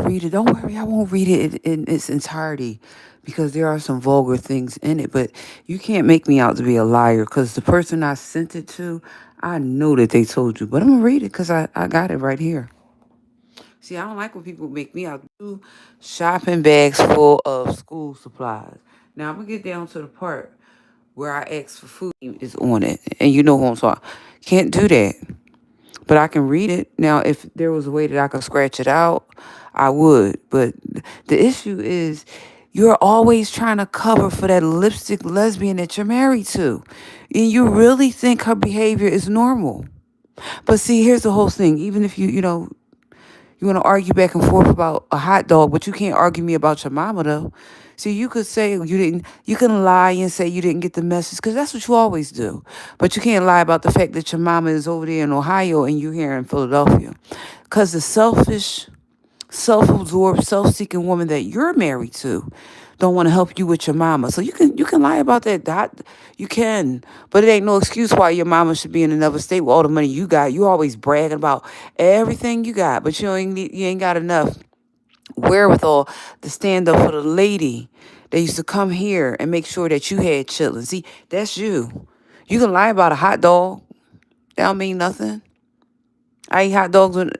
read it. Don't worry, I won't read it in its entirety because there are some vulgar things in it. But you can't make me out to be a liar because the person I sent it to, I know that they told you. But I'm going to read it because I got it right here. See, I don't like when people make me out to shopping bags full of school supplies. Now, I'm going to get down to the part where I ask for food is on it. And you know who I'm talking. Can't do that. But I can read it. Now, if there was a way that I could scratch it out, I would. But the issue is you're always trying to cover for that lipstick lesbian that you're married to. And you really think her behavior is normal. But see, here's the whole thing. Even if you want to argue back and forth about a hot dog, but you can't argue me about your mama, though. See, you could say you can lie and say you didn't get the message because that's what you always do. But you can't lie about the fact that your mama is over there in Ohio and you here in Philadelphia. Because the selfish, self-absorbed, self-seeking woman that you're married to don't want to help you with your mama. So you can lie about that. You can, but it ain't no excuse why your mama should be in another state with all the money you got. You always bragging about everything you got, but you ain't got enough wherewithal to stand up for the lady that used to come here and make sure that you had chillin'. See, that's you. You can lie about a hot dog. That don't mean nothing. I eat hot dogs when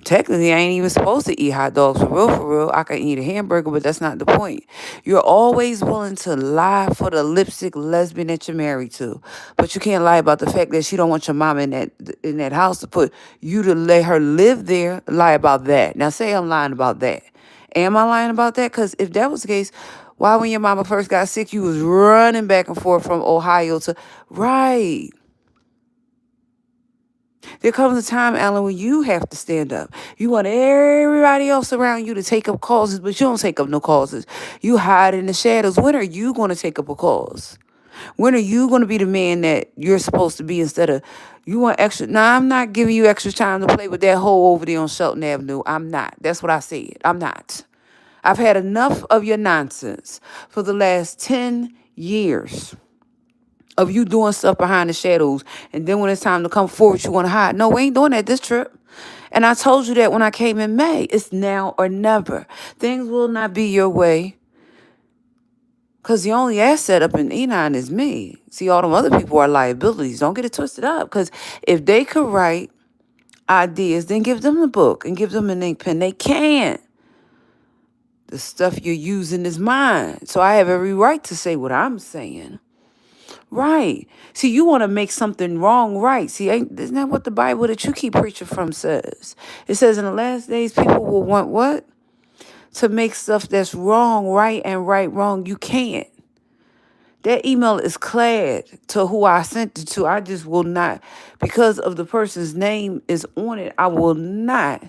technically, I ain't even supposed to eat hot dogs for real, for real. I can eat a hamburger, but that's not the point. You're always willing to lie for the lipstick lesbian that you're married to. But you can't lie about the fact that she don't want your mom in that house to put you to let her live there. Lie about that. Now say I'm lying about that. Am I lying about that? Because if that was the case, why when your mama first got sick, you was running back and forth from Ohio to right. There comes a time, Alan, when you have to stand up. You want everybody else around you to take up causes, but you don't take up no causes. You hide in the shadows. When are you going to take up a cause? When are you going to be the man that you're supposed to be instead of you want extra? Now, I'm not giving you extra time to play with that hole over there on Shelton Avenue. I'm not. That's what I said. I'm not. I've had enough of your nonsense for the last 10 years of you doing stuff behind the shadows. And then when it's time to come forward, you want to hide. No, we ain't doing that this trip. And I told you that when I came in May. It's now or never. Things will not be your way. Because the only asset up in Enon is me. See, all them other people are liabilities. Don't get it twisted up. Because if they could write ideas, then give them the book and give them an ink pen. They can't. The stuff you're using is mine. So I have every right to say what I'm saying. Right. See, you want to make something wrong right. See, isn't that what the Bible that you keep preaching from says? It says in the last days, people will want what? To make stuff that's wrong right and right wrong. You can't. That email is clad to who I sent it to. I just will not, because of the person's name is on it, I will not.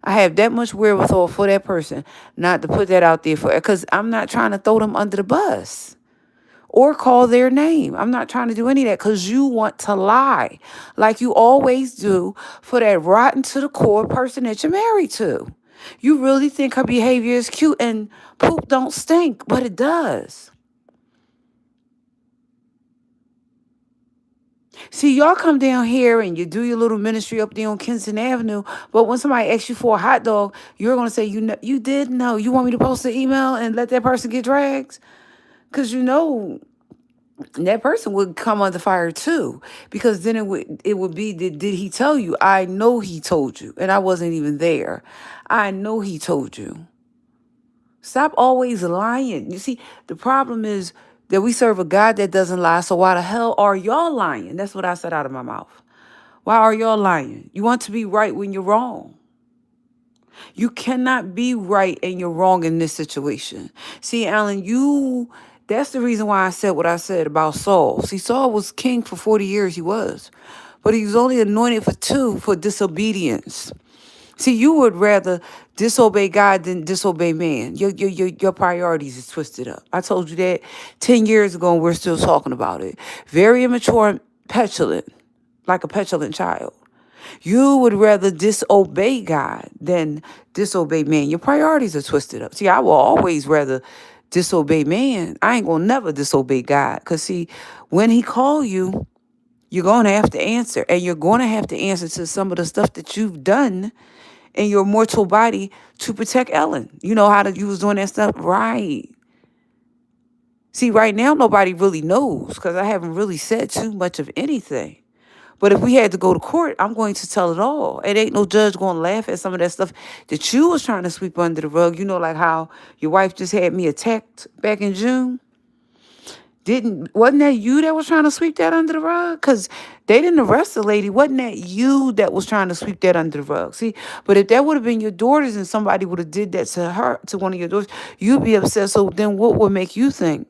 I have that much wherewithal for that person not to put that out there for, because I'm not trying to throw them under the bus or call their name. I'm not trying to do any of that because you want to lie like you always do for that rotten to the core person that you're married to. You really think her behavior is cute and poop don't stink, but it does. See, y'all come down here and you do your little ministry up there on Kinston Avenue, but when somebody asks you for a hot dog, you're going to say, you did know. You want me to post an email and let that person get dragged? Because that person would come under fire too, because then it would be, did he tell you? I know he told you, and I wasn't even there. I know he told you. Stop always lying. You see, the problem is that we serve a God that doesn't lie, so why the hell are y'all lying? That's what I said out of my mouth. Why are y'all lying? You want to be right when you're wrong. You cannot be right and you're wrong in this situation. See, Alan, that's the reason why I said what I said about Saul. See, Saul was king for 40 years, he was. But he was only anointed for 2 for disobedience. See, you would rather disobey God than disobey man. Your priorities is twisted up. I told you that 10 years ago and we're still talking about it. Very immature and petulant, like a petulant child. You would rather disobey God than disobey man. Your priorities are twisted up. See, I will always rather disobey man. I ain't going to never disobey God. Because, see, when he call you, you're going to have to answer. And you're going to have to answer to some of the stuff that you've done in your mortal body to protect Ellen. You know how you was doing that stuff? Right. See, right now, nobody really knows because I haven't really said too much of anything. But if we had to go to court, I'm going to tell it all. It ain't no judge going to laugh at some of that stuff that you was trying to sweep under the rug. You know, like how your wife just had me attacked back in June. Wasn't that you that was trying to sweep that under the rug? Because they didn't arrest the lady. Wasn't that you that was trying to sweep that under the rug? See, but if that would have been your daughters and somebody would have did that to her, to one of your daughters, you'd be upset. So then what would make you think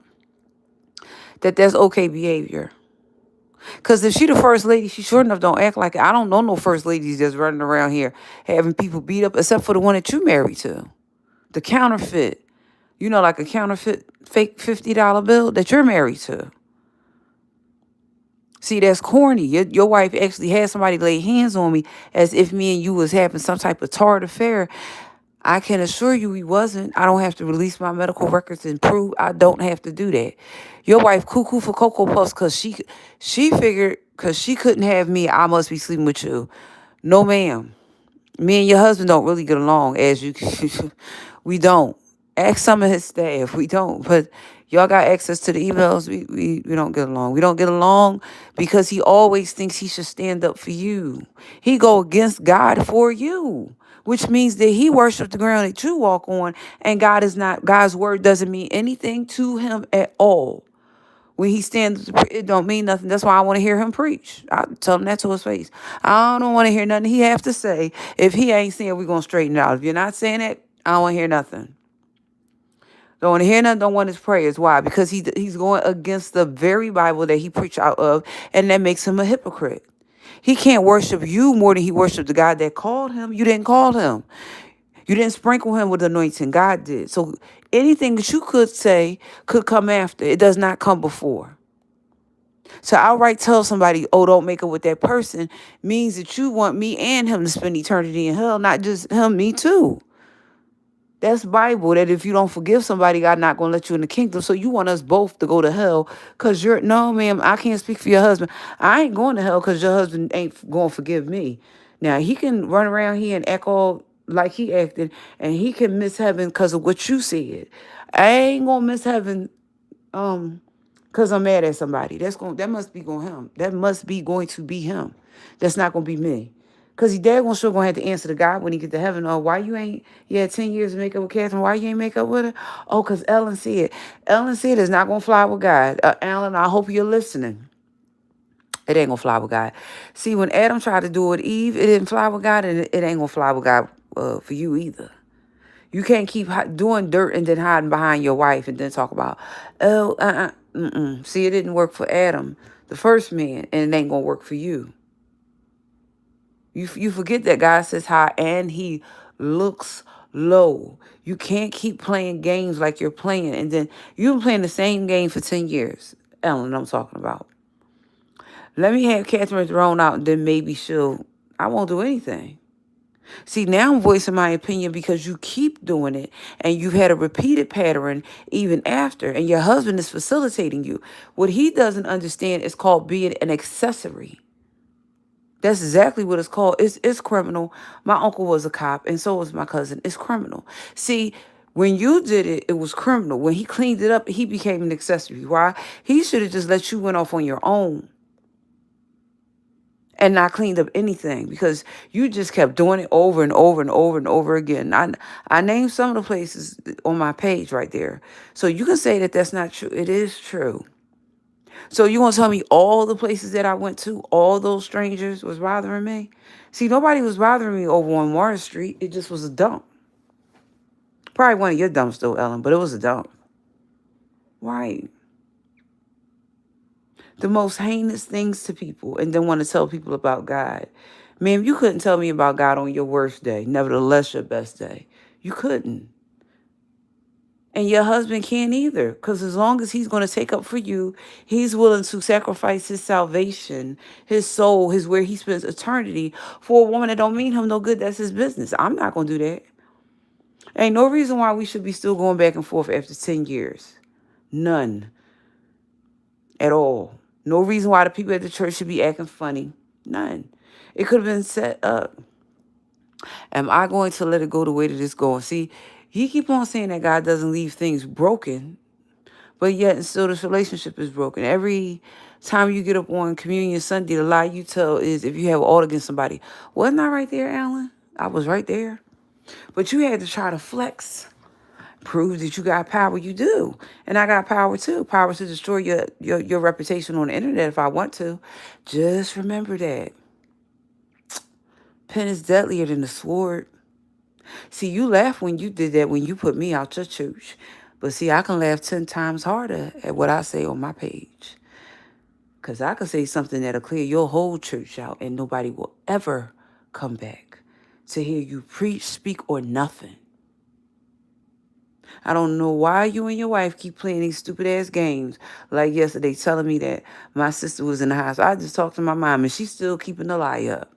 that that's okay behavior? Because if she the first lady, she sure enough don't act like it. I don't know no first ladies that's running around here having people beat up, except for the one that you married to. The counterfeit. You know, like a counterfeit fake $50 bill that you're married to. See, that's corny. Your wife actually had somebody lay hands on me as if me and you was having some type of tart affair. I can assure you we wasn't. I don't have to release my medical records and prove I don't have to do that. Your wife cuckoo for Cocoa Puffs because she figured because she couldn't have me, I must be sleeping with you. No, ma'am. Me and your husband don't really get along as you we don't. Ask some of his staff. We don't. But y'all got access to the emails. We don't get along. We don't get along because he always thinks he should stand up for you. He go against God for you, which means that he worships the ground that you walk on, and God's word doesn't mean anything to him at all. When he stands, it don't mean nothing. That's why I want to hear him preach. I tell him that to his face. I don't want to hear nothing he have to say. If he ain't saying we're going to straighten it out. If you're not saying that, I don't want to hear nothing. Don't want to hear nothing. Don't want his prayers. Why? Because he's going against the very Bible that he preached out of, and that makes him a hypocrite. He can't worship you more than he worshiped the God that called him. You didn't call him. You didn't sprinkle him with anointing. God did. So anything that you could say could come after. It does not come before. So outright tell somebody, oh, don't make up with that person, means that you want me and him to spend eternity in hell, not just him, me too. That's Bible, that if you don't forgive somebody, God not going to let you in the kingdom. So you want us both to go to hell because no, ma'am, I can't speak for your husband. I ain't going to hell because your husband ain't going to forgive me. Now, he can run around here and act all like he acted, and he can miss heaven because of what you said. I ain't going to miss heaven because I'm mad at somebody. That must be going him. That must be going to be him. That's not going to be me. Because he daggone sure going to have to answer to God when he get to heaven. Oh, why you had 10 years to make up with Catherine. Why you ain't make up with her? Oh, because Ellen said. Ellen said it's not going to fly with God. Ellen, I hope you're listening. It ain't going to fly with God. See, when Adam tried to do it with Eve, it didn't fly with God, and it ain't going to fly with God for you either. You can't keep doing dirt and then hiding behind your wife and then talk about, See, it didn't work for Adam, the first man, and it ain't going to work for you. You forget that God says high and he looks low. You can't keep playing games like you're playing. And then you've been playing the same game for 10 years. Ellen, I'm talking about. Let me have Catherine thrown out and then maybe I won't do anything. See, now I'm voicing my opinion because you keep doing it and you've had a repeated pattern even after, and your husband is facilitating you. What he doesn't understand is called being an accessory. That's exactly what it's called. It's criminal. My uncle was a cop, and so was my cousin. It's criminal. See, when you did it, it was criminal. When he cleaned it up, he became an accessory. Why? He should have just let you went off on your own and not cleaned up anything, because you just kept doing it over and over and over and over again. I named some of the places on my page right there. So you can say that that's not true. It is true. So you want to tell me all the places that I went to, all those strangers was bothering me? See, nobody was bothering me over on Water Street. It just was a dump. Probably one of your dumps though, Ellen, but it was a dump. Right. The most heinous things to people, and then want to tell people about God. Man, you couldn't tell me about God on your worst day, nevertheless your best day. You couldn't. And your husband can't either, because as long as he's going to take up for you, he's willing to sacrifice his salvation, his soul, his where he spends eternity for a woman that don't mean him no good. That's his business. I'm not going to do that. Ain't no reason why we should be still going back and forth after 10 years. None. At all. No reason why the people at the church should be acting funny. None. It could have been set up. Am I going to let it go the way that it's going? See, he keep on saying that God doesn't leave things broken, but yet and still this relationship is broken. Every time you get up on Communion Sunday, the lie you tell is if you have ought against somebody. Wasn't I right there, Alan? I was right there. But you had to try to flex, prove that you got power. You do. And I got power too. Power to destroy your reputation on the internet if I want to. Just remember that. Pen is deadlier than the sword. See, you laughed when you did that when you put me out your church. But see, I can laugh 10 times harder at what I say on my page. Because I could say something that'll clear your whole church out and nobody will ever come back to hear you preach, speak, or nothing. I don't know why you and your wife keep playing these stupid ass games. Like yesterday telling me that my sister was in the house. I just talked to my mom and she's still keeping the lie up.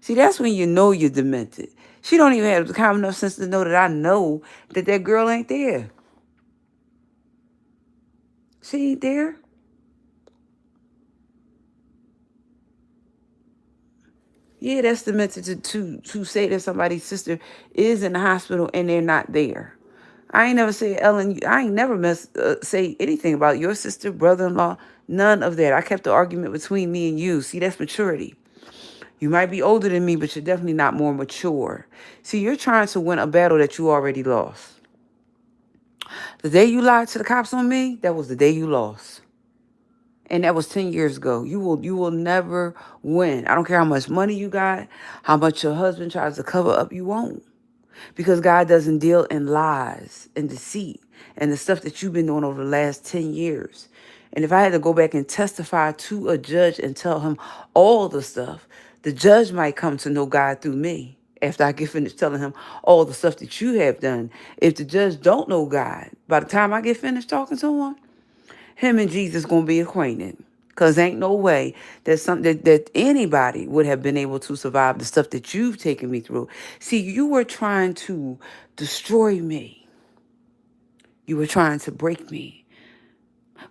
See, that's when you know you're demented. She don't even have the common enough sense to know that I know that that girl ain't there. She ain't there. Yeah, that's demented to say that somebody's sister is in the hospital and they're not there. I ain't never said, Ellen, I ain't never say anything about your sister, brother-in-law, none of that. I kept the argument between me and you. See, that's maturity. You might be older than me, but you're definitely not more mature. See, you're trying to win a battle that you already lost. The day you lied to the cops on me, that was the day you lost. And that was 10 years ago. You will never win. I don't care how much money you got, how much your husband tries to cover up, you won't. Because God doesn't deal in lies and deceit and the stuff that you've been doing over the last 10 years. And if I had to go back and testify to a judge and tell him all the stuff, the judge might come to know God through me after I get finished telling him all the stuff that you have done. If the judge don't know God, by the time I get finished talking to him and Jesus gonna be acquainted. Cause ain't no way that anybody would have been able to survive the stuff that you've taken me through. See, you were trying to destroy me. You were trying to break me.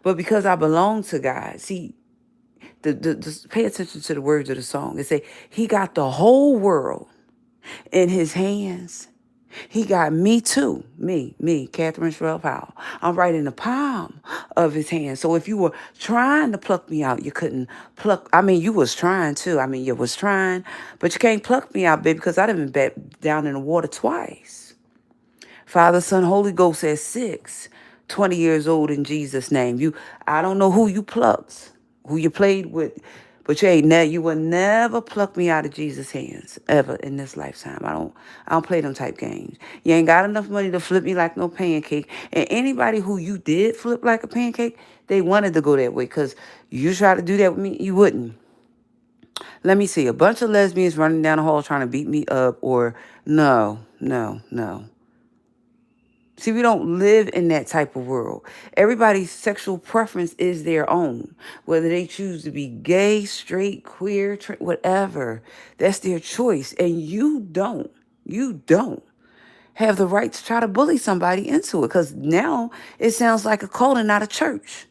But because I belong to God, see, pay attention to the words of the song. It say, he got the whole world in his hands. He got me too. Me, Catherine Sherelle Powell. I'm right in the palm of his hand. So if you were trying to pluck me out, you couldn't pluck. I mean, you was trying too. I mean, you was trying, but you can't pluck me out, baby, because I done been down in the water twice. Father, Son, Holy Ghost at 6, 20 years old in Jesus' name. I don't know who you plucked, who you played with, but you will never pluck me out of Jesus' hands ever in this lifetime. I don't play them type games. You ain't got enough money to flip me like no pancake. And anybody who you did flip like a pancake, they wanted to go that way because you try to do that with me, you wouldn't. Let me see, a bunch of lesbians running down the hall trying to beat me up or no. See, we don't live in that type of world. Everybody's sexual preference is their own. Whether they choose to be gay, straight, queer, whatever. That's their choice. And you don't have the right to try to bully somebody into it. Because now it sounds like a cult and not a church.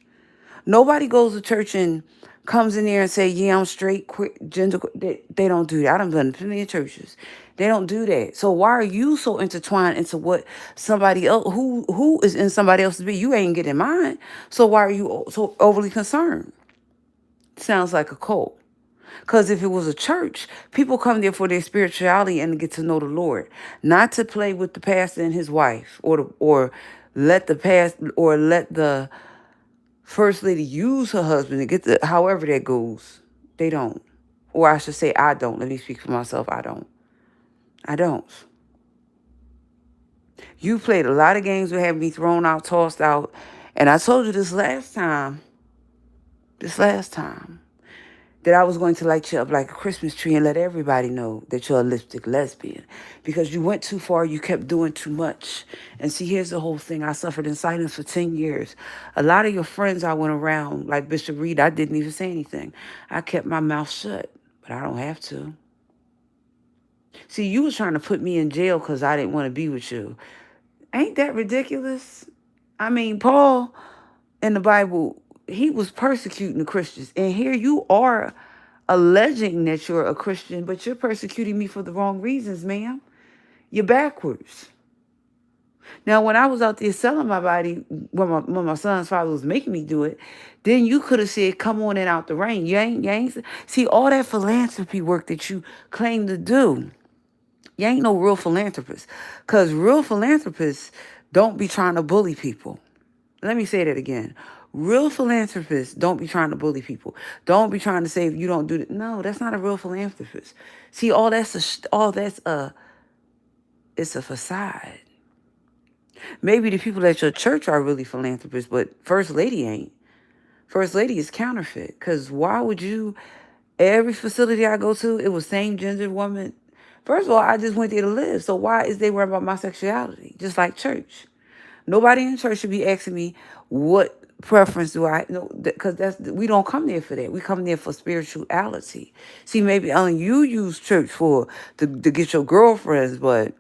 Nobody goes to church and comes in there and say, yeah, I'm straight, queer, gender. They don't do that. I done done plenty of churches. They don't do that. So why are you so intertwined into what somebody else, who is in somebody else's be? You ain't getting mine. So why are you so overly concerned? Sounds like a cult. Because if it was a church, people come there for their spirituality and to get to know the Lord, not to play with the pastor and his wife, or let the first lady use her husband to get the however that goes. They don't. Or I should say I don't. Let me speak for myself. I don't. You played a lot of games with having me thrown out, tossed out. And I told you this last time, that I was going to light you up like a Christmas tree and let everybody know that you're a lipstick lesbian. Because you went too far, you kept doing too much. And see, here's the whole thing. I suffered in silence for 10 years. A lot of your friends I went around, like Bishop Reed, I didn't even say anything. I kept my mouth shut, but I don't have to. See, you was trying to put me in jail because I didn't want to be with you. Ain't that ridiculous? I mean, Paul in the Bible, he was persecuting the Christians. And here you are alleging that you're a Christian, but you're persecuting me for the wrong reasons, ma'am. You're backwards. Now, when I was out there selling my body, when my son's father was making me do it, then you could have said, "Come on in out the rain." You ain't. See all that philanthropy work that you claim to do. You ain't no real philanthropist, cause real philanthropists don't be trying to bully people. Let me say that again. Real philanthropists don't be trying to bully people. Don't be trying to say if you don't do that. No, that's not a real philanthropist. See, all that's it's a facade. Maybe the people at your church are really philanthropists, but First Lady ain't. First Lady is counterfeit. Cause why would you? Every facility I go to, it was same gender woman. First of all, I just went there to live. So why is they worried about my sexuality? Just like church. Nobody in church should be asking me what preference do I know, because that's we don't come there for that. We come there for spirituality. See, maybe only you use church for to get your girlfriends, but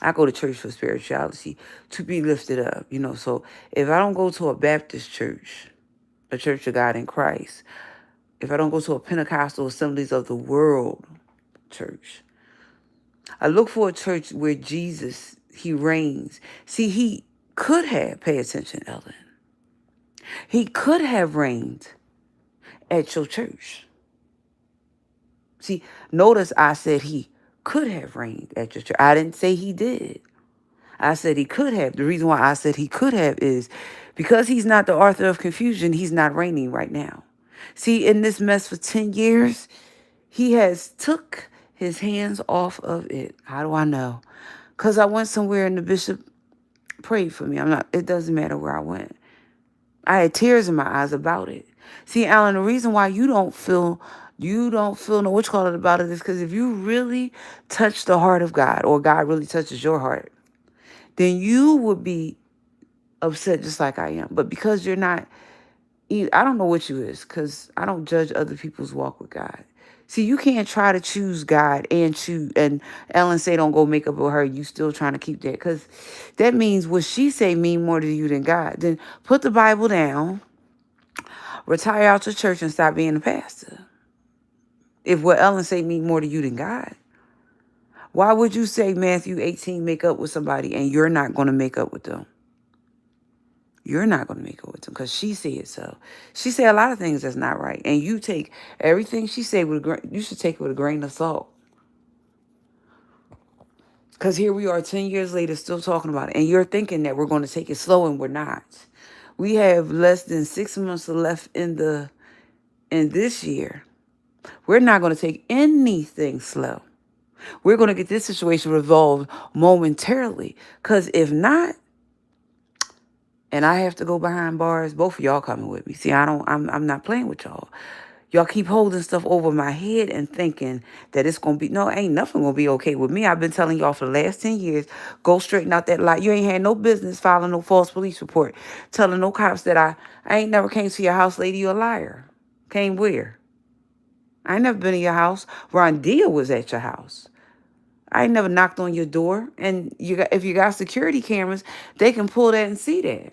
I go to church for spirituality, to be lifted up, So if I don't go to a Baptist church, a Church of God in Christ, if I don't go to a Pentecostal Assemblies of the World church, I look for a church where Jesus, he reigns. See, he could have, pay attention, Ellen. He could have reigned at your church. See, notice I said he could have reigned at your church. I didn't say he did. I said he could have. The reason why I said he could have is because he's not the author of confusion, he's not reigning right now. See, in this mess for 10 years, he has took his hands off of it. How do I know? Because I went somewhere and the bishop prayed for me. It doesn't matter where I went. I had tears in my eyes about it. See, Alan, the reason why you don't feel no what you call it about it is because if you really touch the heart of God, or God really touches your heart, then you would be upset just like I am. But because you're not, I don't know what you is, because I don't judge other people's walk with God. See, you can't try to choose God and Ellen say don't go make up with her. You still trying to keep that, because that means what she say mean more to you than God. Then put the Bible down, retire out to church, and stop being a pastor. If what Ellen say mean more to you than God, why would you say Matthew 18 make up with somebody and you're not going to make up with them? You're not going to make it with them because she said so. She said a lot of things that's not right. And you take everything she said you should take it with a grain of salt. Because here we are 10 years later still talking about it. And you're thinking that we're going to take it slow, and we're not. We have less than 6 months left in this year. We're not going to take anything slow. We're going to get this situation resolved momentarily. Because if not, and I have to go behind bars, both of y'all coming with me. See, I'm not playing with y'all. Y'all keep holding stuff over my head and thinking that it's going to be, no, ain't nothing going to be okay with me. I've been telling y'all for the last 10 years, go straighten out that lie. You ain't had no business filing no false police report, telling no cops that I ain't never came to your house, lady, you a liar. Came where? I ain't never been in your house. Rondia was at your house. I ain't never knocked on your door. And if you got security cameras, they can pull that and see that.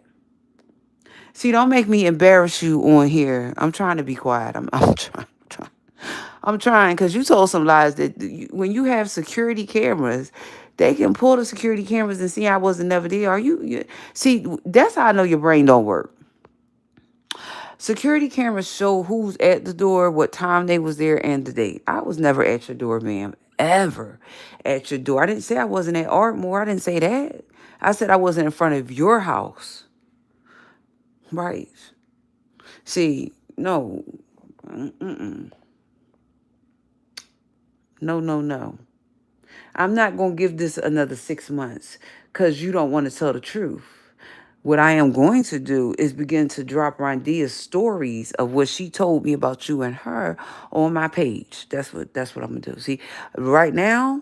See, don't make me embarrass you on here. I'm trying to be quiet. I'm trying. I'm trying, because you told some lies that when you have security cameras, they can pull the security cameras and see I wasn't never there. See, that's how I know your brain don't work. Security cameras show who's at the door, what time they was there, and the date. I was never at your door, ma'am. Ever at your door. I didn't say I wasn't at Ardmore. I didn't say that. I said I wasn't in front of your house. Right. See, no. No. I'm not going to give this another 6 months because you don't want to tell the truth. What I am going to do is begin to drop Rondia's stories of what she told me about you and her on my page. That's what I'm going to do. See, right now,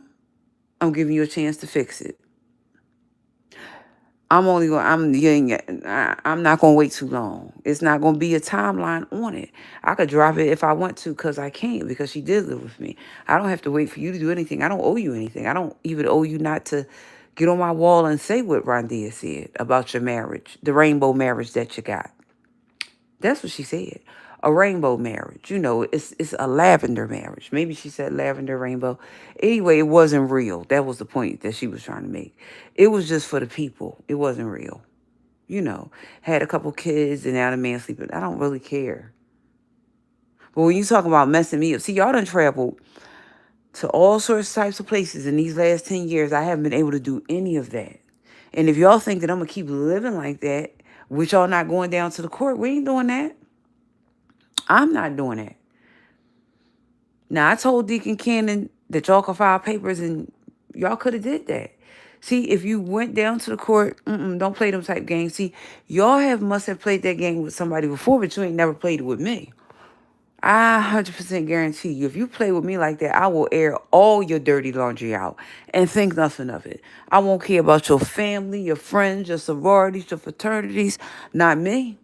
I'm giving you a chance to fix it. I'm not going to wait too long. It's not going to be a timeline on it. I could drop it if I want to, because I can, because she did live with me. I don't have to wait for you to do anything. I don't owe you anything. I don't even owe you not to get on my wall and say what Rondia said about your marriage, the rainbow marriage that you got. That's what she said. a rainbow marriage. It's a lavender marriage. Maybe she said lavender rainbow. Anyway, it wasn't real. That was the point that she was trying to make. It was just for the people. It wasn't real. You know, had a couple kids and now the man sleeping. I don't really care. But when you talk about messing me up, see, y'all done traveled to all sorts of types of places in these last 10 years. I haven't been able to do any of that. And if y'all think that I'm going to keep living like that, with y'all not going down to the court, we ain't doing that. I'm not doing that. Now, I told Deacon Cannon that y'all could file papers and y'all could have did that. See, if you went down to the court, don't play them type games. See, y'all must have played that game with somebody before, but you ain't never played it with me. I 100% guarantee you, if you play with me like that, I will air all your dirty laundry out and think nothing of it. I won't care about your family, your friends, your sororities, your fraternities. Not me.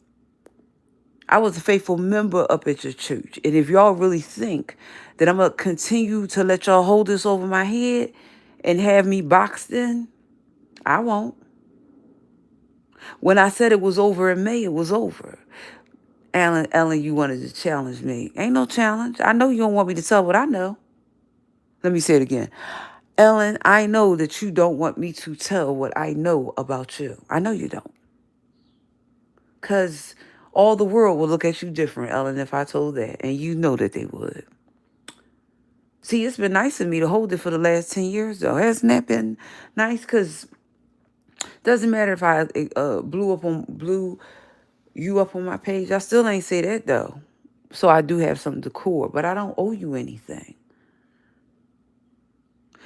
I was a faithful member up at your church. And if y'all really think that I'm going to continue to let y'all hold this over my head and have me boxed in, I won't. When I said it was over in May, it was over. Ellen, you wanted to challenge me. Ain't no challenge. I know you don't want me to tell what I know. Let me say it again. Ellen, I know that you don't want me to tell what I know about you. I know you don't. Because all the world will look at you different, Ellen, if I told that. And you know that they would. See, it's been nice of me to hold it for the last 10 years, though. Hasn't that been nice? Because doesn't matter if I blew you up on my page. I still ain't say that, though. So I do have some decor, but I don't owe you anything.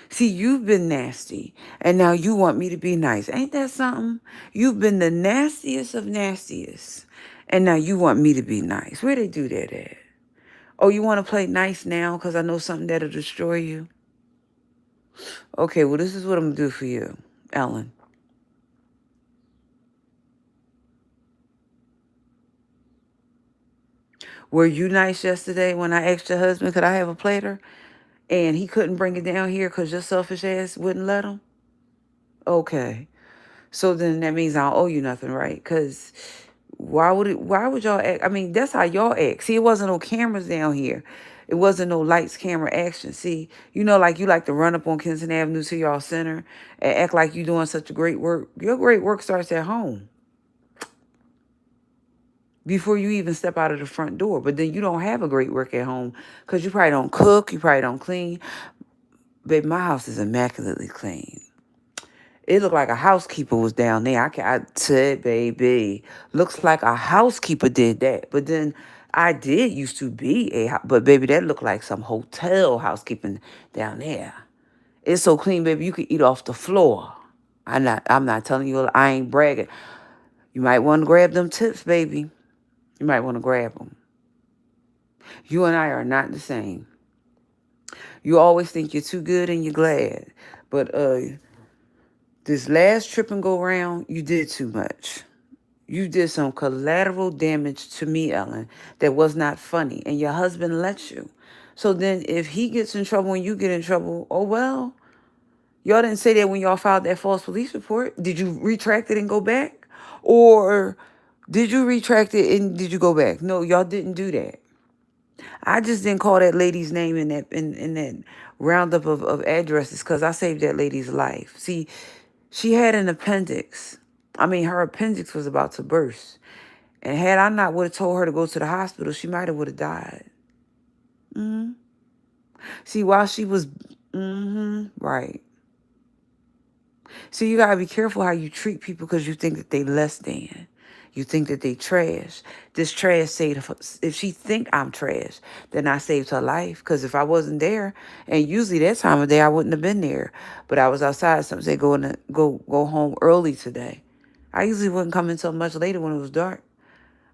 See, you've been nasty, and now you want me to be nice. Ain't that something? You've been the nastiest of nastiest, and now you want me to be nice. Where they do that at? Oh, you want to play nice now because I know something that'll destroy you? Okay, well, this is what I'm going to do for you, Ellen. Were you nice yesterday when I asked your husband, could I have a platter? And he couldn't bring it down here because your selfish ass wouldn't let him? Okay. So then that means I don't owe you nothing, right? Because why would y'all act? I mean, that's how y'all act. See, it wasn't no cameras down here. It wasn't no lights, camera, action. See, like you like to run up on Kinston Avenue to y'all center and act like you doing such a great work. Your great work starts at home before you even step out of the front door. But then you don't have a great work at home because you probably don't cook, you probably don't clean. Baby, my house is immaculately clean. It looked like a housekeeper was down there. I said, baby, looks like a housekeeper did that. But then I did used to be but baby, that looked like some hotel housekeeping down there. It's so clean, baby, you could eat off the floor. I'm not telling you, I ain't bragging. You might want to grab them tips, baby. You might want to grab them. You and I are not the same. You always think you're too good and you're glad. But this last trip and go round, you did too much. You did some collateral damage to me, Ellen, that was not funny. And your husband let you. So then if he gets in trouble and you get in trouble, oh well. Y'all didn't say that when y'all filed that false police report. Did you retract it and go back? Or did you retract it and did you go back? No, y'all didn't do that. I just didn't call that lady's name in that roundup of addresses because I saved that lady's life. See, she had an appendix. I mean, her appendix was about to burst. And had I not would have told her to go to the hospital, she might have would have died. See, while she was, right. See, you gotta be careful how you treat people because you think that they less than. You think that they trash. This trash saved her. If she think I'm trash, then I saved her life. Because if I wasn't there, and usually that time of day I wouldn't have been there, but I was outside. Some say go home early today. I usually wouldn't come until much later when it was dark.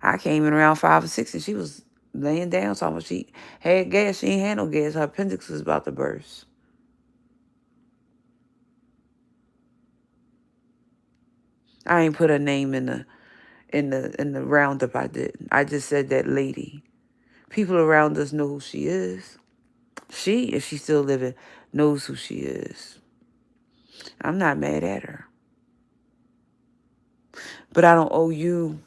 I came in around 5 or 6, and she was laying down. So she had gas. She ain't had no gas. Her appendix was about to burst. I ain't put her name in the roundup. I didn't. I just said that lady. People around us know who she is. She, if she's still living, knows who she is. I'm not mad at her. But I don't owe you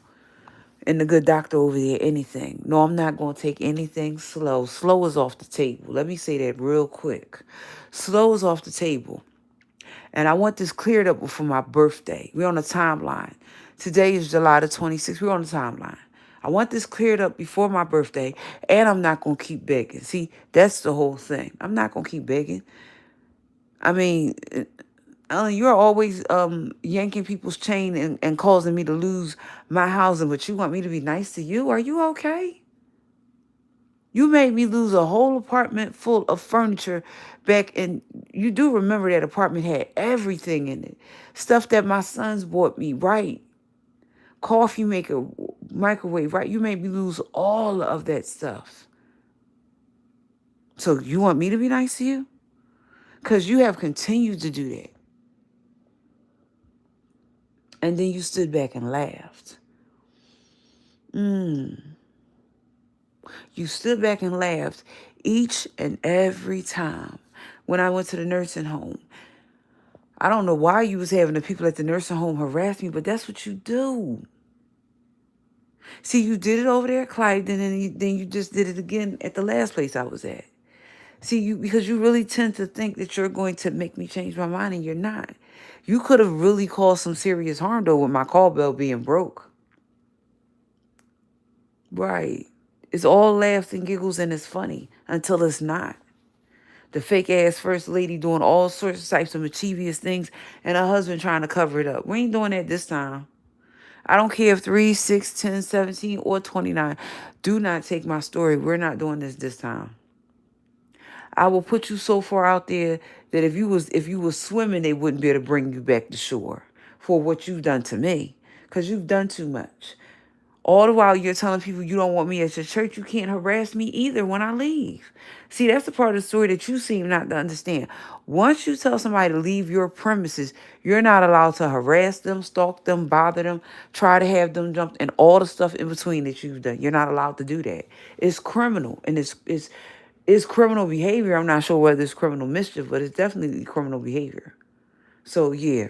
And the good doctor over there, anything. No, I'm not going to take anything slow. Slow is off the table. Let me say that real quick. Slow is off the table. And I want this cleared up before my birthday. We're on a timeline. Today is July the 26th. We're on the timeline. I want this cleared up before my birthday, and I'm not going to keep begging. See, that's the whole thing. I'm not going to keep begging. I mean, you're always yanking people's chain and causing me to lose my housing, but you want me to be nice to you? Are you okay? You made me lose a whole apartment full of furniture back, and you do remember that apartment had everything in it. Stuff that my sons bought me, right? Coffee maker, microwave, right? You made me lose all of that stuff. So you want me to be nice to you? Because you have continued to do that. And then you stood back and laughed. You stood back and laughed each and every time when I went to the nursing home. I don't know why you was having the people at the nursing home harass me, but that's what you do. See, you did it over there at Clyde, and then you just did it again at the last place I was at. See, because you really tend to think that you're going to make me change my mind, and you're not. You could have really caused some serious harm, though, with my call bell being broke. Right. It's all laughs and giggles, and it's funny until it's not. The fake ass first lady doing all sorts of types of mischievous things, and her husband trying to cover it up. We ain't doing that this time. I don't care if 3, 6, 10, 17, or 29. Do not take my story. We're not doing this time. I will put you so far out there that if you was swimming, they wouldn't be able to bring you back to shore for what you've done to me. Because you've done too much. All the while you're telling people you don't want me at your church, you can't harass me either when I leave. See, that's the part of the story that you seem not to understand. Once you tell somebody to leave your premises, you're not allowed to harass them, stalk them, bother them, try to have them jumped, and all the stuff in between that you've done. You're not allowed to do that. It's criminal, and it's criminal behavior. I'm not sure whether it's criminal mischief, but it's definitely criminal behavior. So yeah,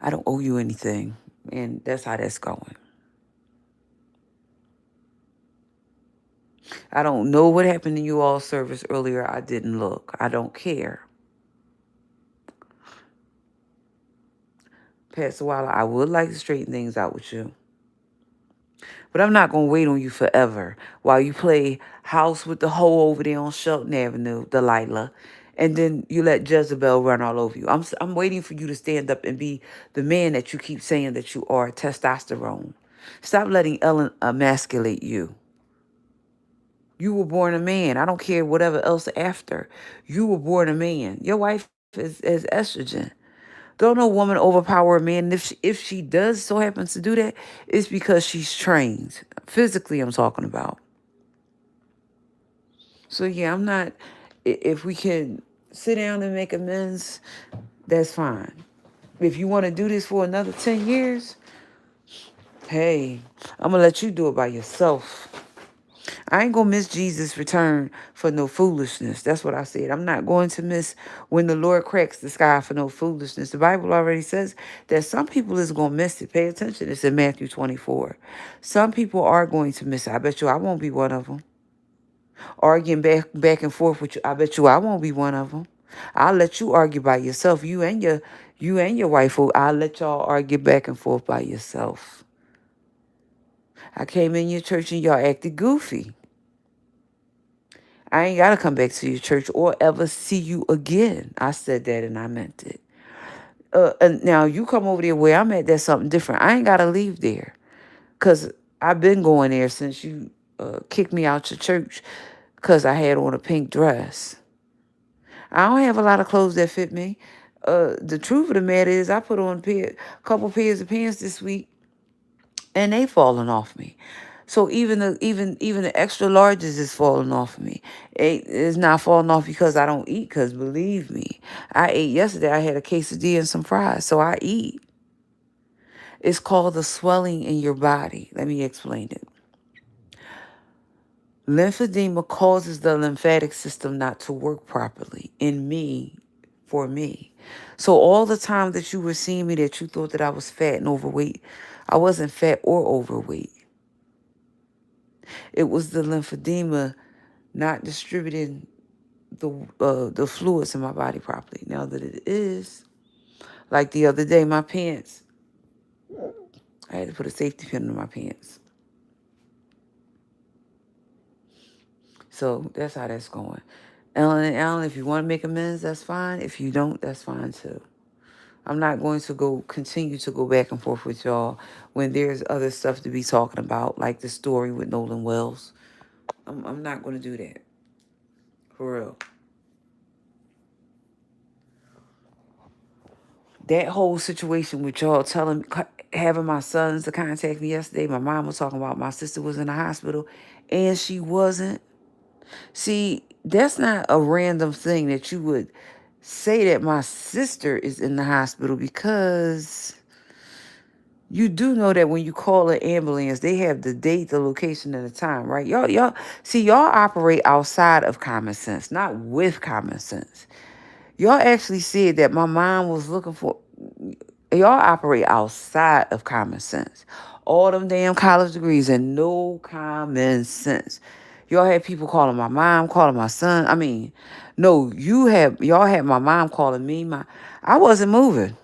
I don't owe you anything, and that's how that's going. I don't know what happened in you all service earlier. I didn't look. I don't care. Pastor Wilder, I would like to straighten things out with you. But I'm not going to wait on you forever while you play house with the hoe over there on Shelton Avenue, Delilah, and then you let Jezebel run all over you. I'm waiting for you to stand up and be the man that you keep saying that you are, testosterone. Stop letting Ellen emasculate you. You were born a man. I don't care whatever else after. You were born a man. Your wife is estrogen. Don't no woman overpower a man. And if she does so happens to do that, it's because she's trained. Physically, I'm talking about. So yeah, I'm not. If we can sit down and make amends, that's fine. If you want to do this for another 10 years, hey, I'm going to let you do it by yourself. I ain't going to miss Jesus' return for no foolishness. That's what I said. I'm not going to miss when the Lord cracks the sky for no foolishness. The Bible already says that some people is going to miss it. Pay attention. It's in Matthew 24. Some people are going to miss it. I bet you I won't be one of them. Arguing back and forth with you. I bet you I won't be one of them. I'll let you argue by yourself. You and your wife. I'll let y'all argue back and forth by yourself. I came in your church and y'all acted goofy. I ain't got to come back to your church or ever see you again. I said that and I meant it. And now you come over there where I'm at, that's something different. I ain't got to leave there because I've been going there since you kicked me out your church because I had on a pink dress. I don't have a lot of clothes that fit me. The truth of the matter is I put on a couple pairs of pants this week and they falling off me. So even the extra larges is falling off of me. It's not falling off because I don't eat. Because believe me, I ate yesterday. I had a quesadilla and some fries, so I eat. It's called the swelling in your body. Let me explain it. Lymphedema causes the lymphatic system not to work properly. In me, for me. So all the time that you were seeing me that you thought that I was fat and overweight, I wasn't fat or overweight. It was the lymphedema not distributing the fluids in my body properly. Now that it is, like the other day, my pants, I had to put a safety pin in my pants. So that's how that's going. Ellen and Alan, if you want to make amends, that's fine. If you don't, that's fine too. I'm not going to continue to go back and forth with y'all when there's other stuff to be talking about, like the story with Nolan Wells. I'm not going to do that. For real. That whole situation with y'all having my sons to contact me yesterday, my mom was talking about my sister was in the hospital and she wasn't. See, that's not a random thing that you would say that my sister is in the hospital, because you do know that when you call an ambulance, they have the date, the location, and the time, right? Y'all operate outside of common sense, not with common sense. Y'all actually said that my mom was looking for. Y'all operate outside of common sense. All them damn college degrees and no common sense. Y'all had people calling my mom, calling my son. I mean, no, y'all had my mom calling me. I wasn't moving.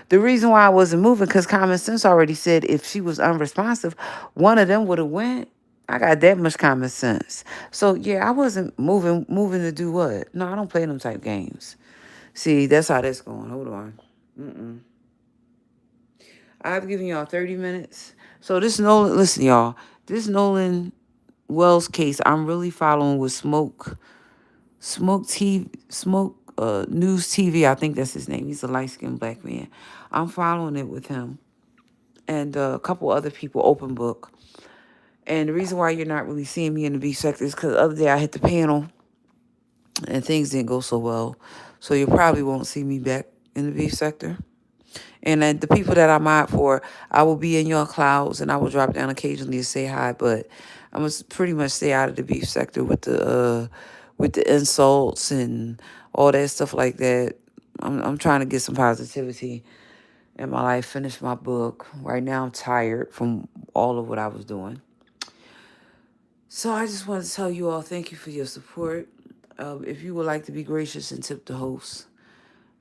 The reason why I wasn't moving, because common sense already said if she was unresponsive, one of them would have went. I got that much common sense. So yeah, I wasn't moving to do what? No, I don't play them type games. See, that's how that's going. Hold on. I've given y'all 30 minutes. So listen, y'all. This Nolan Wells case, I'm really following with Smoke News TV. I think that's his name. He's a light-skinned black man. I'm following it with him and a couple other people, open book. And the reason why you're not really seeing me in the beef sector is because the other day I hit the panel and things didn't go so well. So you probably won't see me back in the beef sector. And the people that I mod for, I will be in your clouds and I will drop down occasionally to say hi, but I must pretty much stay out of the beef sector with the insults and all that stuff like that. I'm trying to get some positivity in my life, finish my book. Right now I'm tired from all of what I was doing. So I just wanted to tell you all thank you for your support. If you would like to be gracious and tip the host,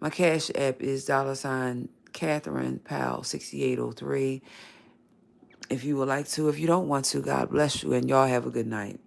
my cash app is $Catherine Powell 6803. If you would like to, if you don't want to, God bless you, and y'all have a good night.